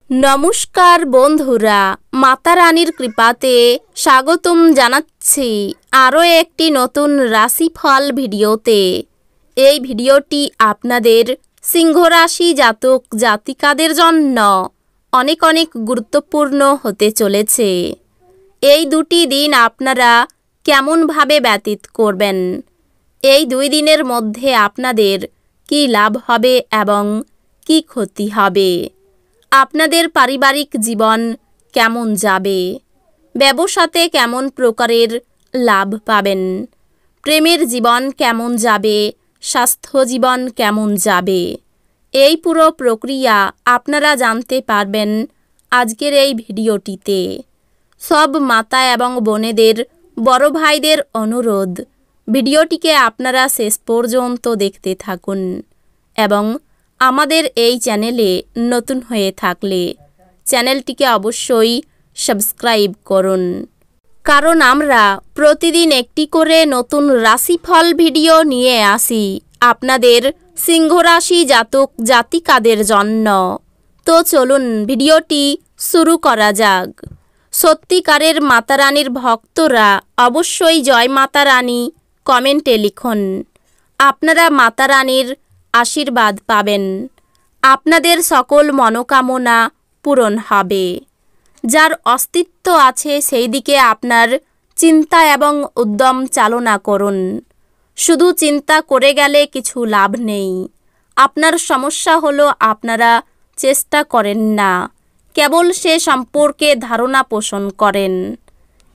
নমস্কার বন্ধুরা, মাতা রানীর কৃপাতে স্বাগতম জানাচ্ছি আরও একটি নতুন রাশিফল ভিডিওতে। এই ভিডিওটি আপনাদের সিংহ রাশি জাতক জাতিকাদের জন্য অনেক অনেক গুরুত্বপূর্ণ হতে চলেছে। এই দুটি দিন আপনারা কেমনভাবে ব্যতীত করবেন, এই 2 দিনের মধ্যে আপনাদের কি লাভ হবে এবং কি ক্ষতি হবে, আপনাদের পারিবারিক জীবন কেমন যাবে, ব্যবসাতে কেমন প্রকারের লাভ পাবেন, প্রেমের জীবন কেমন যাবে, স্বাস্থ্য জীবন কেমন যাবে, এই পুরো প্রক্রিয়া আপনারা জানতে পারবেন আজকের এই ভিডিওটিতে। সব মাতা এবং বোনেদের, বড় ভাইদের অনুরোধ, ভিডিওটিকে আপনারা শেষ পর্যন্ত দেখতে থাকুন এবং আমাদের এই চ্যানেলে নতুন হয়ে থাকলে চ্যানেলটিকে অবশ্যই সাবস্ক্রাইব করুন, কারণ আমরা প্রতিদিন একটি করে নতুন রাশিফল ভিডিও নিয়ে আসি আপনাদের সিংহ রাশি জাতক জাতিকাদের জন্য। তো চলুন ভিডিওটি শুরু করা যাক। সত্যিকারের মাতা রানীর ভক্তরা অবশ্যই জয় মাতা রানী কমেন্টে লিখুন। আপনারা মাতা রানীর আশীর্বাদ পাবেন, আপনাদের সকল মনোকামনা পূরণ হবে। যার অস্তিত্ব আছে সেই দিকে আপনার চিন্তা এবং উদ্যম চালনা করুন। শুধু চিন্তা করে গেলে কিছু লাভ নেই। আপনার সমস্যা হলো আপনারা চেষ্টা করেন না, কেবল সে সম্পর্কে ধারণা পোষণ করেন।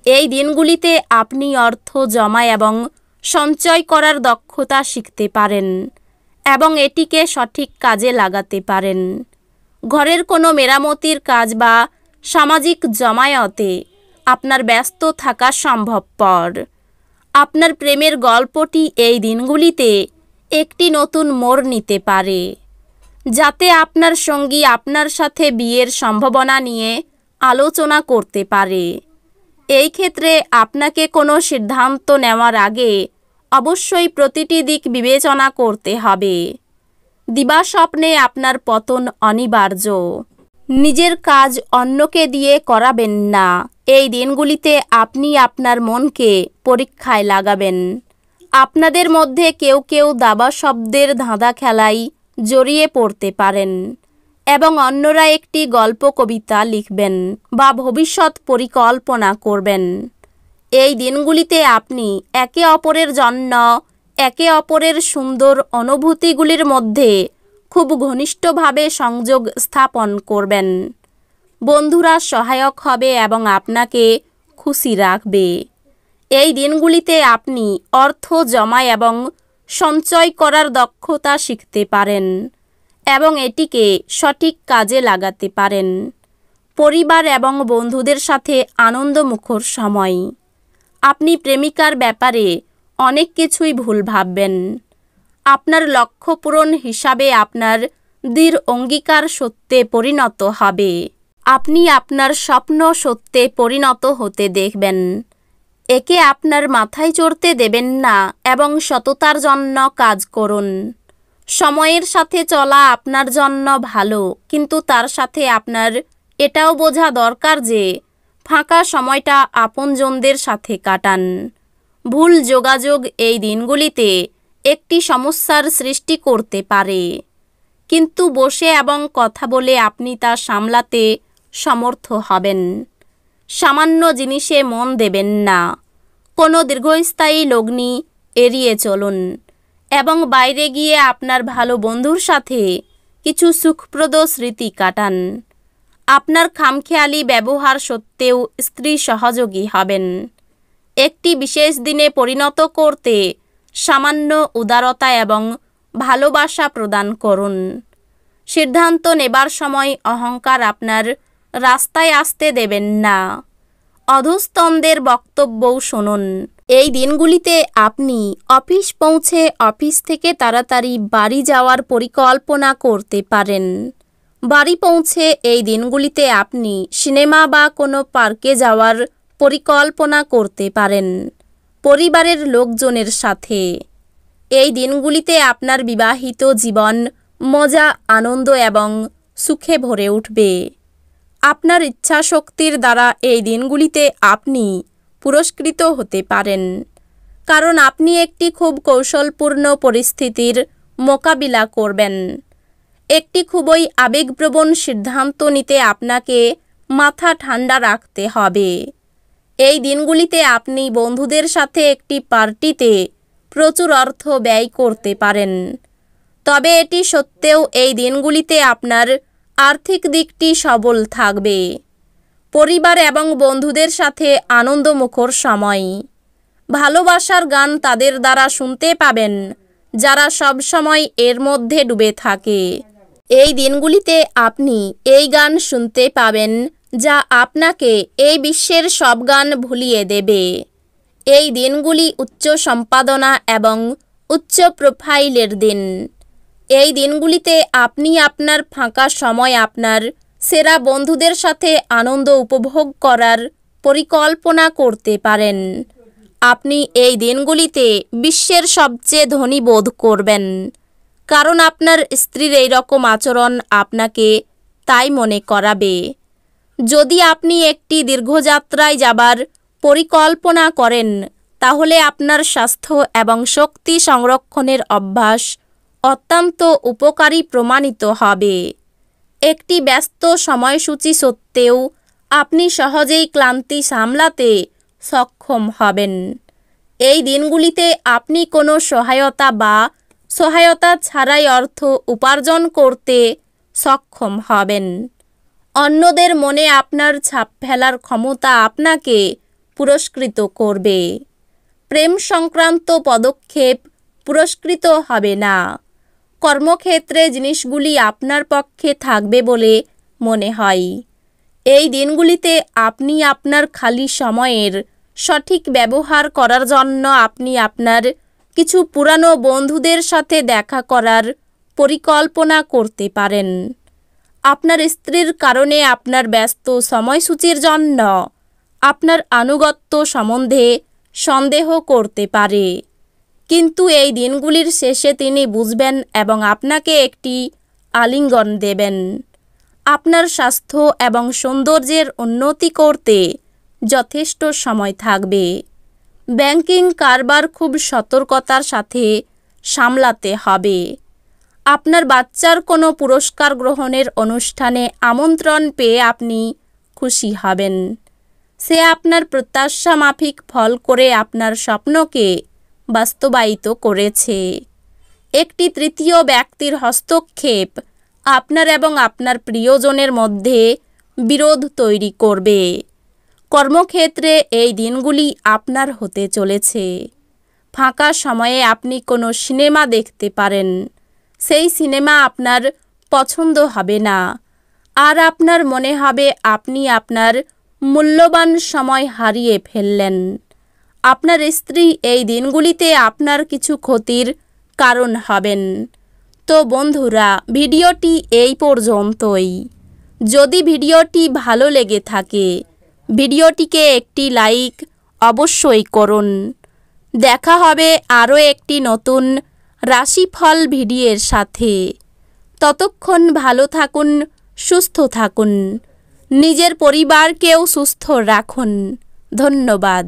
এই দিনগুলিতে আপনি অর্থ জমা এবং সঞ্চয় করার দক্ষতা শিখতে পারেন এবং এটিকে সঠিক কাজে লাগাতে পারেন। ঘরের কোনো মেরামতির কাজ বা সামাজিক জমায়েতে আপনার ব্যস্ত থাকা সম্ভবপর। আপনার প্রেমের গল্পটি এই দিনগুলিতে একটি নতুন মোড় নিতে পারে, যাতে আপনার সঙ্গী আপনার সাথে বিয়ের সম্ভাবনা নিয়ে আলোচনা করতে পারে। এই ক্ষেত্রে আপনাকে কোনো সিদ্ধান্ত নেওয়ার আগে অবশ্যই প্রতিটি দিক বিবেচনা করতে হবে। দিবাস্বপ্নে আপনার পতন অনিবার্য। নিজের কাজ অন্যকে দিয়ে করাবেন না। এই দিনগুলিতে আপনি আপনার মনকে পরীক্ষায় লাগাবেন। আপনাদের মধ্যে কেউ কেউ দাবা শব্দের ধাঁধা খেলায় জড়িয়ে পড়তে পারেন এবং অন্যরা একটি গল্প কবিতা লিখবেন বা ভবিষ্যৎ পরিকল্পনা করবেন। এই দিনগুলিতে আপনি একে অপরের জন্য একে অপরের সুন্দর অনুভূতিগুলির মধ্যে খুব ঘনিষ্ঠভাবে সংযোগ স্থাপন করবেন। বন্ধুরা সহায়ক হবে এবং আপনাকে খুশি রাখবে। এই দিনগুলিতে আপনি অর্থ জমা এবং সঞ্চয় করার দক্ষতা শিখতে পারেন এবং এটিকে সঠিক কাজে লাগাতে পারেন। পরিবার এবং বন্ধুদের সাথে আনন্দমুখর সময়। আপনি প্রেমিকার ব্যাপারে অনেক কিছুই ভুল ভাববেন। আপনার লক্ষ্য পূরণ হিসাবে আপনার দৃঢ় অঙ্গীকার সত্যে পরিণত হবে। আপনি আপনার স্বপ্ন সত্যে পরিণত হতে দেখবেন। একে আপনার মাথায় চড়তে দেবেন না এবং সততার জন্য কাজ করুন। সময়ের সাথে চলা আপনার জন্য ভালো, কিন্তু তার সাথে আপনার এটাও বোঝা দরকার যে ফাঁকা সময়টা আপনজনদের সাথে কাটান। ভুল যোগাযোগ এই দিনগুলিতে একটি সমস্যার সৃষ্টি করতে পারে, কিন্তু বসে এবং কথা বলে আপনি তা সামলাতে সমর্থ হবেন। সামান্য জিনিসে মন দেবেন না। কোনো দীর্ঘস্থায়ী লগ্নি এড়িয়ে চলুন এবং বাইরে গিয়ে আপনার ভালো বন্ধুর সাথে কিছু সুখপ্রদ স্মৃতি কাটান। আপনার খামখেয়ালি ব্যবহার সত্ত্বেও স্ত্রী সহযোগী হবেন। একটি বিশেষ দিনে পরিণত করতে সামান্য উদারতা এবং ভালোবাসা প্রদান করুন। সিদ্ধান্ত নেবার সময় অহংকার আপনার রাস্তায় আসতে দেবেন না। অধস্তনদের বক্তব্যও শুনুন। এই দিনগুলিতে আপনি অফিস পৌঁছে অফিস থেকে তাড়াতাড়ি বাড়ি যাওয়ার পরিকল্পনা করতে পারেন। বাড়ি পৌঁছে এই দিনগুলিতে আপনি সিনেমা বা কোনো পার্কে যাওয়ার পরিকল্পনা করতে পারেন পরিবারের লোকজনের সাথে। এই দিনগুলিতে আপনার বিবাহিত জীবন মজা, আনন্দ এবং সুখে ভরে উঠবে। আপনার ইচ্ছাশক্তির দ্বারা এই দিনগুলিতে আপনি পুরস্কৃত হতে পারেন, কারণ আপনি একটি খুব কৌশলপূর্ণ পরিস্থিতির মোকাবিলা করবেন। একটি খুবই আবেগপ্রবণ সিদ্ধান্ত নিতে আপনাকে মাথা ঠান্ডা রাখতে হবে। এই দিনগুলিতে আপনি বন্ধুদের সাথে একটি পার্টিতে প্রচুর অর্থ ব্যয় করতে পারেন। তবে এটি সত্ত্বেও এই দিনগুলিতে আপনার আর্থিক দিকটি সবল থাকবে। পরিবার এবং বন্ধুদের সাথে আনন্দমুখর সময়। ভালোবাসার গান তাদের দ্বারা শুনতে পাবেন যারা সবসময় এর মধ্যে ডুবে থাকে। এই দিনগুলিতে আপনি এই গান শুনতে পাবেন যা আপনাকে এই বিশ্বের সব গান ভুলিয়ে দেবে। এই দিনগুলি উচ্চ সম্পাদনা এবং উচ্চ প্রোফাইলের দিন। এই দিনগুলিতে আপনি আপনার ফাঁকা সময় আপনার সেরা বন্ধুদের সাথে আনন্দ উপভোগ করার পরিকল্পনা করতে পারেন। আপনি এই দিনগুলিতে বিশ্বের সবচেয়ে ধনী বোধ করবেন, কারণ আপনার স্ত্রীর এই রকম আচরণ আপনাকে তাই মনে করাবে। যদি আপনি একটি দীর্ঘযাত্রায় যাবার পরিকল্পনা করেন, তাহলে আপনার স্বাস্থ্য এবং শক্তি সংরক্ষণের অভ্যাস অত্যন্ত উপকারী প্রমাণিত হবে। একটি ব্যস্ত সময়সূচি সত্ত্বেও আপনি সহজেই ক্লান্তি সামলাতে সক্ষম হবেন। এই দিনগুলিতে আপনি কোনো সহায়তা ছাড়াই অর্থ উপার্জন করতে সক্ষম হবেন। অন্যদের মনে আপনার ছাপ ফেলার ক্ষমতা আপনাকে পুরস্কৃত করবে। প্রেম সংক্রান্ত পদক্ষেপ পুরস্কৃত হবে না। কর্মক্ষেত্রে জিনিসগুলি আপনার পক্ষে থাকবে বলে মনে হয়। এই দিনগুলিতে আপনি আপনার খালি সময়ের সঠিক ব্যবহার করার জন্য আপনি আপনার কিছু পুরানো বন্ধুদের সাথে দেখা করার পরিকল্পনা করতে পারেন। আপনার স্ত্রীর কারণে আপনার ব্যস্ত সময়সূচির জন্য আপনার আনুগত্য সম্বন্ধে সন্দেহ করতে পারে, কিন্তু এই দিনগুলির শেষে তিনি বুঝবেন এবং আপনাকে একটি আলিঙ্গন দেবেন। আপনার স্বাস্থ্য এবং সৌন্দর্যের উন্নতি করতে যথেষ্ট সময় থাকবে। ব্যাংকিং কারবার খুব সতর্কতার সাথে সামলাতে হবে। আপনার বাচ্চার কোনো পুরস্কার গ্রহণের অনুষ্ঠানে আমন্ত্রণ পেয়ে আপনি খুশি হবেন। সে আপনার প্রত্যাশা মাফিক ফল করে আপনার স্বপ্নকে বাস্তবায়িত করেছে। একটি তৃতীয় ব্যক্তির হস্তক্ষেপ আপনার এবং আপনার প্রিয়জনের মধ্যে বিরোধ তৈরি করবে। কর্মক্ষেত্রে এই দিনগুলি আপনার হতে চলেছে। ফাঁকা সময়ে আপনি কোনো সিনেমা দেখতে পারেন। সেই সিনেমা আপনার পছন্দ হবে না, আর আপনার মনে হবে আপনি আপনার মূল্যবান সময় হারিয়ে ফেললেন। আপনার স্ত্রী এই দিনগুলিতে আপনার কিছু ক্ষতির কারণ হবেন। তো বন্ধুরা, ভিডিওটি এই পর্যন্তই। যদি ভিডিওটি ভালো লেগে থাকে, ভিডিওটিকে একটি লাইক অবশ্যই করুন। দেখা হবে আরও একটি নতুন রাশিফল ভিডিওর সাথে। ততক্ষণ ভালো থাকুন, সুস্থ থাকুন, নিজের পরিবারকেও সুস্থ রাখুন। ধন্যবাদ।